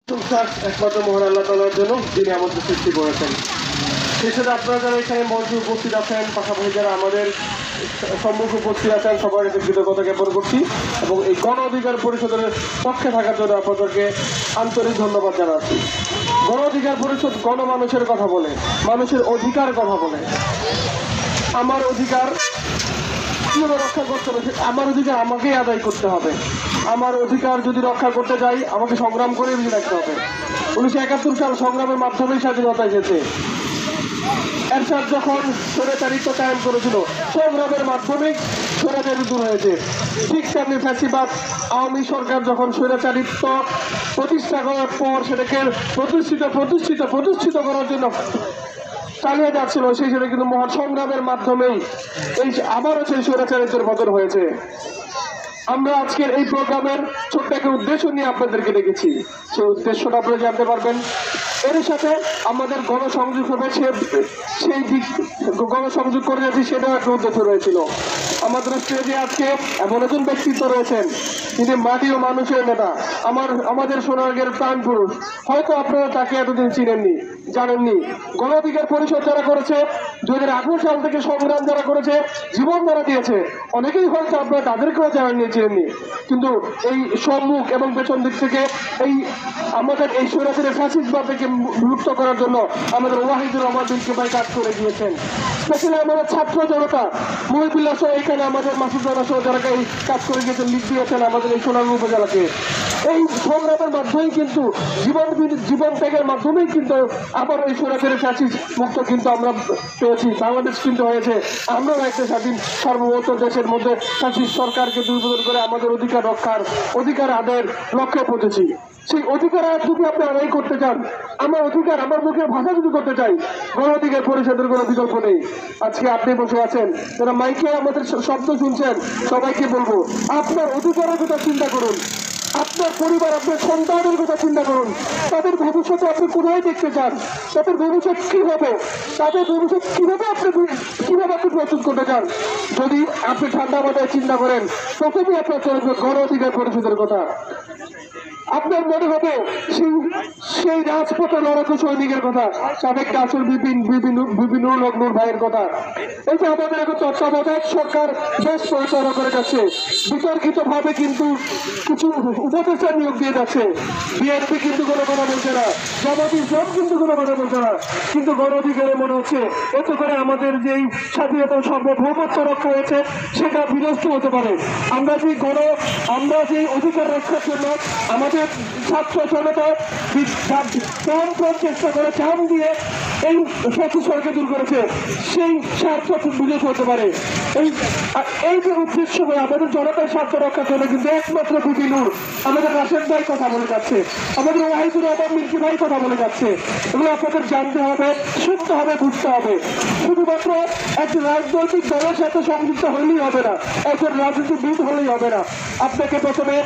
প্রশংসা একমাত্র মহান আল্লাহ তাআলার জন্য, যিনি আমাদের সৃষ্টি করেছেন। সেই সাথে আপনারা যারা এখানে মঞ্চে উপস্থিত আছেন, পাশাপাশি যারা আমাদের সম্মুখে উপস্থিত আছেন, সবার কাছে কৃতজ্ঞতা জ্ঞাপন করছি এবং এই গণ অধিকার পরিষদের পক্ষে থাকার জন্য আপনাদেরকে আন্তরিক ধন্যবাদ জানাচ্ছি। গণ অধিকার পরিষদ গণমানুষের কথা বলে, মানুষের অধিকার কথা বলে। আমার অধিকার কিভাবে রক্ষা করতে হবে? আমার অধিকার আমাকেই আদায় করতে হবে। আমার অধিকার যদি রক্ষা করতে যাই, আমাকে সংগ্রাম করে বেঁচে রাখতে হবে। 1971 সাল সংগ্রামের মাধ্যমেই স্বাধীনতা এসেছে। এরশাদ যখন স্বৈরাচারিত্ব কায়েম করেছিল, সংগ্রামের মাধ্যমেই স্বৈরাচারী দূর হয়েছে। ঠিক তেমনি ফ্যাসিবাদ আওয়ামী সরকার যখন স্বৈরাচারিত্ব প্রতিষ্ঠা করার পর সেটাকে প্রতিষ্ঠিত করার জন্য চালিয়ে যাচ্ছিল, সেই হিসেবে কিন্তু মহান সংগ্রামের মাধ্যমেই এই আবারও সেই স্বৈরাচারিত্বের পতন হয়েছে। আমরা আজকের এই প্রোগ্রামের ছোট্ট একটা উদ্দেশ্য নিয়ে আপনাদেরকে ডেকেছি। সেই উদ্দেশ্যটা আপনারা জানতে পারবেন। এর সাথে আমাদের গণসংযোগ হবে, সেই দিক গণসংযোগ করে যাচ্ছি, সেটাও একটা উদ্দেশ্য রয়েছিল। আমাদের স্টেজে আজকে এমন একজন ব্যক্তিত্ব রয়েছেন, তিনি মাটি ও মানুষের নেতা, আমাদের সোনারগাঁয়ের প্রাণ পুরুষ। হয়তো আপনারা তাকে এতদিন চিনেননি, জানেননি। গণ অধিকার পরিষদ যারা করেছে, 2018 সাল থেকে সংগ্রাম যারা করেছে, জীবন যারা দিয়েছে, অনেকেই হয়তো আপনারা তাদেরকেও জানেননি, চিনেননি। কিন্তু এই সম্মুখ এবং পেছন দিক থেকে আমাদের এই স্বৈরাচারী ফ্যাসিস্টবাদ থেকে মুক্ত করার জন্য আমাদের ওয়াহিদুর রহমান বিনকে ভাই কাজ করে গিয়েছেন। স্পেশালি আমাদের ছাত্র জনতা, মহিবুল্লাহ সহ এখানে আমাদের মাসুদারা সহ যারা এই কাজ করে গিয়েছেন, লিখ দিয়েছেন আমাদের এই সোনারগাঁও উপজেলাকে। এই সংগ্রামের মাধ্যমেই কিন্তু জীবন ত্যাগের মাধ্যমেই কিন্তু আবার এই স্বৈরাচারী ফ্যাসিস্ট মুক্ত কিন্তু আমরা পেয়েছি। বাংলাদেশ কিন্তু হয়েছে আমরাও একটা স্বাধীন সার্বভৌম দেশের মধ্যে ফ্যাসিস্ট সরকারকে দুর্বল করে আমাদের অধিকার রক্ষার, অধিকার আদায়ের লক্ষ্যে পৌঁছেছি। সেই অধিকার যদি আপনি আদায় করতে চান, আমার অধিকার, আমার মুখের ভাষা যদি করতে চাই, গণ অধিকার পরিষদের কোনো বিকল্প নেই। আজকে আপনি বসে আছেন, যারা মাইকে আমাদের শব্দ শুনছেন, সবাইকে বলবো, আপনার অধিকারের কথা চিন্তা করুন। আপনার পরিবার, আপনার সন্তানের কথা চিন্তা করুন। তাদের ভবিষ্যতে আপনি কোথায় দেখতে চান? তাদের ভবিষ্যৎ কি হবে? তাদের ভবিষ্যৎ কিভাবে আপনি প্রস্তুত করতে চান? যদি আপনি ঠান্ডা মাথায় চিন্তা করেন, প্রথমেই আপনার চলবে গণ অধিকার পরিষদের কথা। আপনার মনে হবে সেই রাজপথে লড়াকু সৈনিকের কথা, সাবেক কাসুর বিভিন্ন নূর ভাইয়ের কথা। এই যে আমাদের এখন তত্ত্বাবধায়ক সরকার বেশ পরিচালনা করে যাচ্ছে, বিতর্কিত ভাবে কিন্তু কিছু উপদেষ্টা নিয়োগ দিয়ে যাচ্ছে। বিএনপি কিন্তু কোনো কথা বলছে না, জামাত ইসলাম কিন্তু কোনো কথা বলছে না। কিন্তু গণ অধিকারে মনে হচ্ছে এতে করে আমাদের যেই স্বাধীনতা সার্বভৌমত্ব রক্ষা হয়েছে, সেটা বিনষ্ট হতে পারে। আমরা যে অধিকার রক্ষার জন্য আমাদের ছাত্র জনতা চেষ্টা করে চাম দিয়ে এই ফ্যাসিস্টকে দূর করেছে, সেই স্বার্থ বিলোপ হতে পারে। এই যে উদ্দেশ্য আমাদের জনতার স্বার্থ রক্ষার জন্য কিন্তু একমাত্র বিপি নূর, আমাদের রাশেদ ভাই কথা বলে যাচ্ছে, আমাদের ওয়াহিদুর রহমান মির্কি ভাই কথা বলে যাচ্ছে। এগুলো আপনাদের জানতে হবে, শুনতে হবে, বুঝতে হবে। শুধুমাত্র একজন রাজনৈতিক দলের সাথে সংযুক্ত হলেই হবে না, একজন রাজনীতিবিদ হলেই হবে না। আপনাকে প্রথমে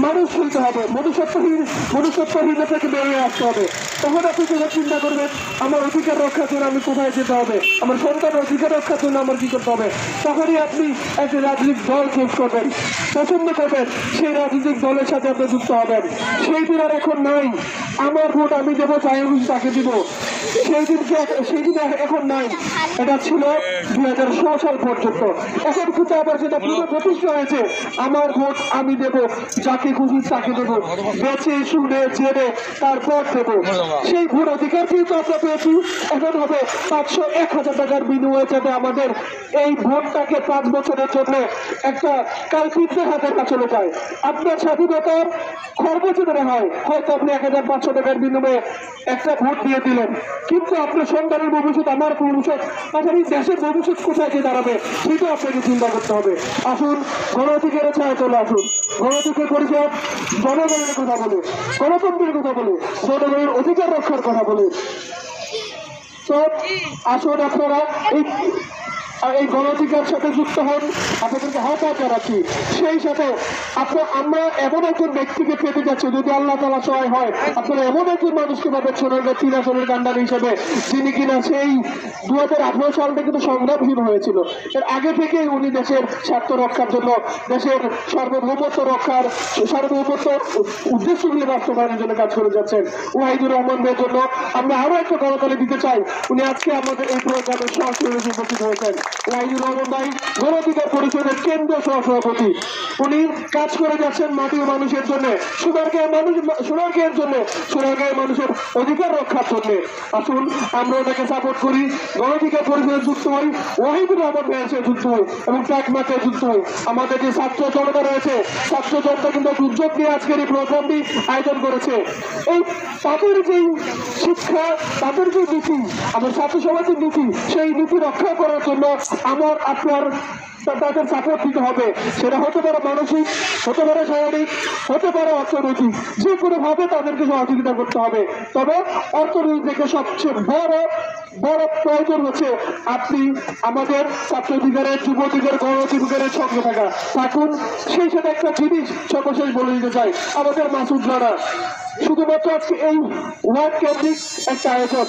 মানুষ হইতে হবে, মনুষ্যত্বহীনতা থেকে বেরিয়ে আসতে হবে। তখন আপনি যখন চিন্তা করবেন আমার অধিকার রক্ষার জন্য আমি কোথায় যেতে হবে, আমার সন্তানের অধিকার রক্ষার জন্য আমার কি করতে হবে, তখনই আপনি একটা রাজনৈতিক দল চুজ করবেন, পছন্দ করবেন, সেই রাজনৈতিক দলের সাথে আপনি যুক্ত হবেন। সেই দিন আর এখন নাই, আমার ভোট আমি দেবো, চাই তাকে দিব, সেই দিন এখন নাই। এটা ছিল 2016 সাল পর্যন্ত। এখন কিন্তু আবার সেটা পুরো প্রতিষ্ঠা হয়েছে, আমার ভোট আমি দেব, যাকে খুশি তাকে দেবো, বেছে শুনে জেনে তারপর দেব। সেই ভোট অধিকার কিন্তু আমরা পেয়েছি। এখন হবে 500-1000 টাকার বিনিময়ে যাতে আমাদের এই ভোটটাকে 5 বছরের জন্য একটা কালপিতদের হাতে না চলে যায়। আপনার স্বাধীনতার খর্ব যদি হয়, হয়তো আপনি 1500 টাকার বিনিময়ে একটা ভোট দিয়ে দিলেন, কিন্তু আপনার সন্তানের ভবিষ্যৎ, আমার ভবিষ্যৎ, পাশাপাশি দেশের ভবিষ্যৎ কোথায় গিয়ে দাঁড়াবে, সেটা আপনাকে চিন্তা করতে হবে। আসুন গণ অধিকারের ছায়া চলে আসুন। গণ অধিকার পরিষদ জনগণের কথা বলে, গণতন্ত্রের কথা বলে, জনগণের অধিকার রক্ষার কথা বলে। তো আসুন আপনারা এই এই গণ অধিকার সাথে যুক্ত হন, আপনাদেরকে আহ্বান জানাচ্ছি। সেই সাথে আমরা এমন একজন ব্যক্তিকে পেতে যাচ্ছি, যদি আল্লাহ তাআলা সহায় হয়, আপনারা এমন একজন মানুষকে পাবেন সোনারগাঁ 3 আসনের কান্ডারি হিসেবে, যিনি কিনা সেই 2018 সাল থেকে কিন্তু সংগ্রামহীন হয়েছিল। এর আগে থেকেই উনি দেশের স্বার্থ রক্ষার জন্য, দেশের সার্বভৌমত্ব রক্ষার, সার্বভৌমত্ব উদ্দেশ্যগুলি বাস্তবায়নের জন্য কাজ করে যাচ্ছেন। ওয়াহিদুর রহমান ভাইয়ের জন্য আমরা আরো একটা করতালি দিতে চাই। উনি আজকে আমাদের এই প্রোগ্রামের সহসভাপতি উপস্থিত হয়েছেন। ওয়াহিদুর রহমান ভাই গণ অধিকার পরিষদের কেন্দ্রীয় সহসভাপতি। উনি কাজ করে যাচ্ছেন মাটির মানুষের জন্য, সোনারগাঁয়ের জন্য, সোনারগাঁয়ের মানুষের অধিকার রক্ষার জন্য। আসুন আমরা ওনাকে সাপোর্ট করি, গণ অধিকার পরিষদে যুক্ত হই, ওয়াহিদুর রহমান ভাইয়ের সাথে যুক্ত হই এবং ট্রাকমাতে যুক্ত হই। আমাদের যে ছাত্র জনতা রয়েছে, ছাত্র জনতা কিন্তু উদ্যোগ নিয়ে আজকের এই প্রোগ্রামটি আয়োজন করেছে। এই তাদের যেই শিক্ষা, তাদের যে নীতি, আমার ছাত্র সমাজের নীতি, সেই নীতি রক্ষা করার জন্য আমার আপনার তাদের সাপোর্ট দিতে হবে। সেটা হতে পারে মানসিক, হতে পারে শারীরিক, হতে পারে অর্থনৈতিক, যে কোনো ভাবে তাদেরকে সহযোগিতা করতে হবে। তবে অর্থনৈতিক থেকে সবচেয়ে বড় প্রয়োজন হচ্ছে আপনি আমাদের ছাত্র অধিকারের, যুব অধিকার, গণ অধিকারের সঙ্গে থাকুন। সেই সাথে একটা জিনিস সর্বশেষ বলে দিতে চাই, আমাদের মাসুদ রানা শুধুমাত্র আজকে এই ওয়ার্ড কেন্দ্রিক একটা আয়োজন,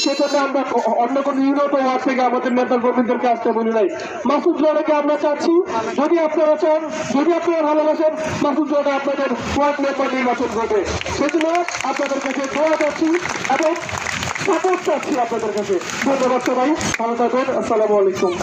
সেটাতে আমরা অন্য কোনো ইউনিট ওয়ার্ড থেকে আমাদের নেতা কর্মীদেরকে আসতে বলি নাই। মাসুদ রানাকে আমরা চাচ্ছি, যদি আপনারা চান, যদি আপনারা ভালোবাসেন, মাসুদ রানা আপনাদের ওয়ার্ড মেম্বার নির্বাচন করবে। সেজন্য আপনাদের কাছে দোয়া চাচ্ছি এবং সাপোর্ট চাচ্ছি আপনাদের কাছে। ধন্যবাদ সবাই, ভালো থাকবেন। আসসালামু আলাইকুম।